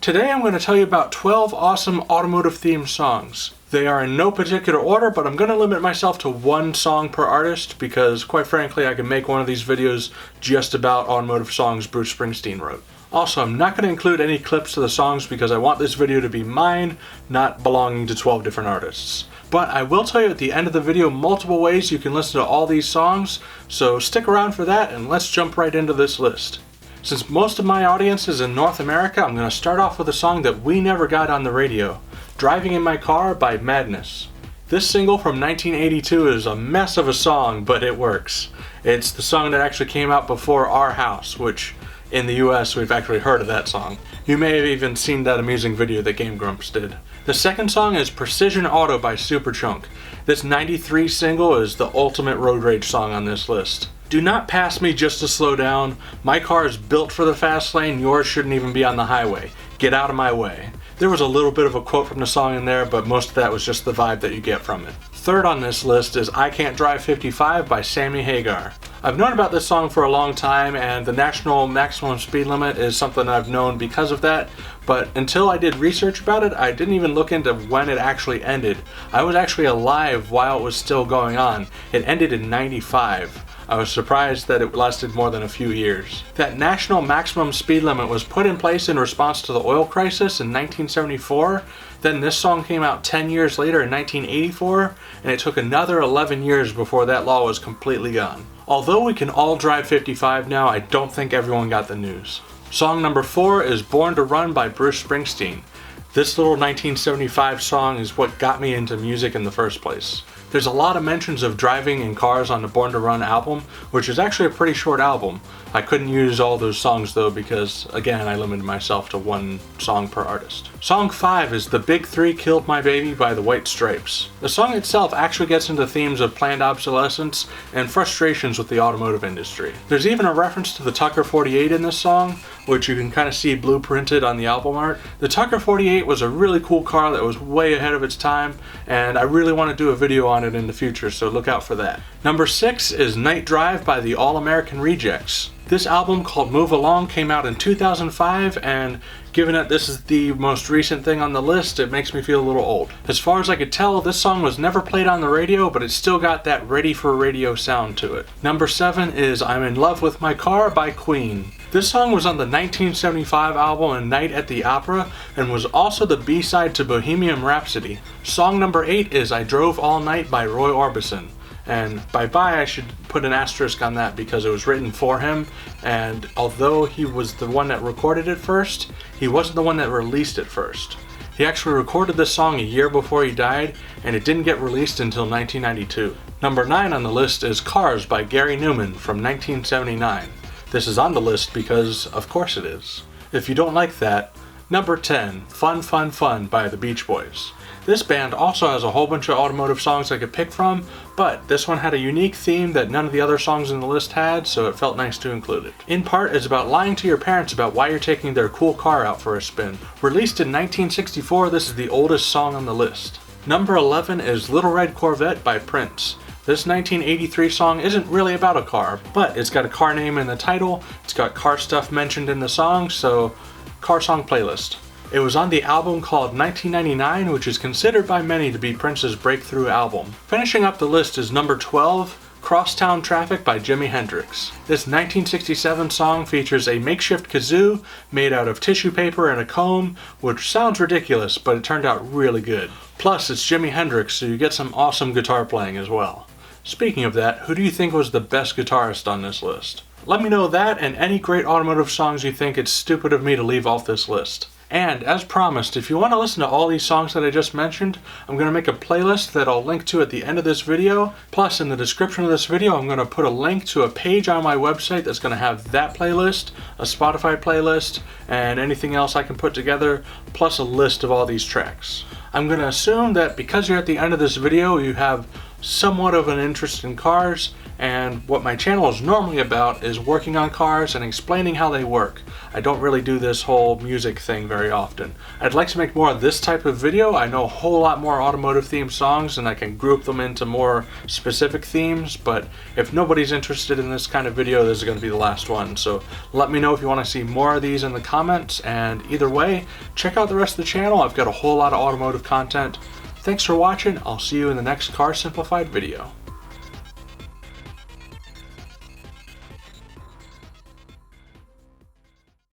Today I'm going to tell you about 12 awesome automotive-themed songs. They are in no particular order, but I'm going to limit myself to one song per artist because, quite frankly, I can make one of these videos just about automotive songs Bruce Springsteen wrote. Also, I'm not going to include any clips to the songs because I want this video to be mine, not belonging to 12 different artists. But I will tell you at the end of the video multiple ways you can listen to all these songs, so stick around for that and let's jump right into this list. Since most of my audience is in North America, I'm going to start off with a song that we never got on the radio, Driving in My Car by Madness. This single from 1982 is a mess of a song, but it works. It's the song that actually came out before Our House, which in the US we've actually heard of that song. You may have even seen that amusing video that Game Grumps did. The second song is Precision Auto by Superchunk. This 93 single is the ultimate road rage song on this list. Do not pass me just to slow down. My car is built for the fast lane, yours shouldn't even be on the highway. Get out of my way. There was a little bit of a quote from the song in there, but most of that was just the vibe that you get from it. Third on this list is I Can't Drive 55 by Sammy Hagar. I've known about this song for a long time, and the national maximum speed limit is something I've known because of that, but until I did research about it, I didn't even look into when it actually ended. I was actually alive while it was still going on. It ended in '95. I was surprised that it lasted more than a few years. That national maximum speed limit was put in place in response to the oil crisis in 1974. Then this song came out 10 years later in 1984, and it took another 11 years before that law was completely gone. Although we can all drive 55 now, I don't think everyone got the news. Song number 4 is Born to Run by Bruce Springsteen. This little 1975 song is what got me into music in the first place. There's a lot of mentions of driving in cars on the Born to Run album, which is actually a pretty short album. I couldn't use all those songs though because, again, I limited myself to one song per artist. Song 5 is The Big Three Killed My Baby by the White Stripes. The song itself actually gets into themes of planned obsolescence and frustrations with the automotive industry. There's even a reference to the Tucker 48 in this song, which you can kind of see blueprinted on the album art. The Tucker 48 was a really cool car that was way ahead of its time, and I really want to do a video on it in the future, so look out for that. Number 6 is Night Drive by the All American Rejects. This album, called Move Along, came out in 2005, and given that this is the most recent thing on the list, it makes me feel a little old. As far as I could tell, this song was never played on the radio, but it still got that ready for radio sound to it. Number 7 is I'm in Love with My Car by Queen. This song was on the 1975 album A Night at the Opera and was also the B-side to Bohemian Rhapsody. Song number 8 is I Drove All Night by Roy Orbison. And by I should put an asterisk on that because it was written for him, and although he was the one that recorded it first, he wasn't the one that released it first. He actually recorded this song a year before he died, and it didn't get released until 1992. Number 9 on the list is Cars by Gary Newman from 1979. This is on the list because, of course it is. If you don't like that, number 10, Fun Fun Fun by the Beach Boys. This band also has a whole bunch of automotive songs I could pick from, but this one had a unique theme that none of the other songs in the list had, so it felt nice to include it. In part, it's about lying to your parents about why you're taking their cool car out for a spin. Released in 1964, this is the oldest song on the list. Number 11 is Little Red Corvette by Prince. This 1983 song isn't really about a car, but it's got a car name in the title, it's got car stuff mentioned in the song, so car song playlist. It was on the album called 1999, which is considered by many to be Prince's breakthrough album. Finishing up the list is number 12, Crosstown Traffic by Jimi Hendrix. This 1967 song features a makeshift kazoo made out of tissue paper and a comb, which sounds ridiculous, but it turned out really good. Plus, it's Jimi Hendrix, so you get some awesome guitar playing as well. Speaking of that, who do you think was the best guitarist on this list? Let me know that and any great automotive songs you think it's stupid of me to leave off this list. And, as promised, if you want to listen to all these songs that I just mentioned, I'm going to make a playlist that I'll link to at the end of this video. Plus, in the description of this video, I'm going to put a link to a page on my website that's going to have that playlist, a Spotify playlist, and anything else I can put together, plus a list of all these tracks. I'm going to assume that because you're at the end of this video, you have somewhat of an interest in cars, and what my channel is normally about is working on cars and explaining how they work. I don't really do this whole music thing very often. I'd like to make more of this type of video. I know a whole lot more automotive themed songs and I can group them into more specific themes, but if nobody's interested in this kind of video, this is going to be the last one. So let me know if you want to see more of these in the comments, and either way, check out the rest of the channel. I've got a whole lot of automotive content. Thanks for watching. I'll see you in the next Car Simplified video.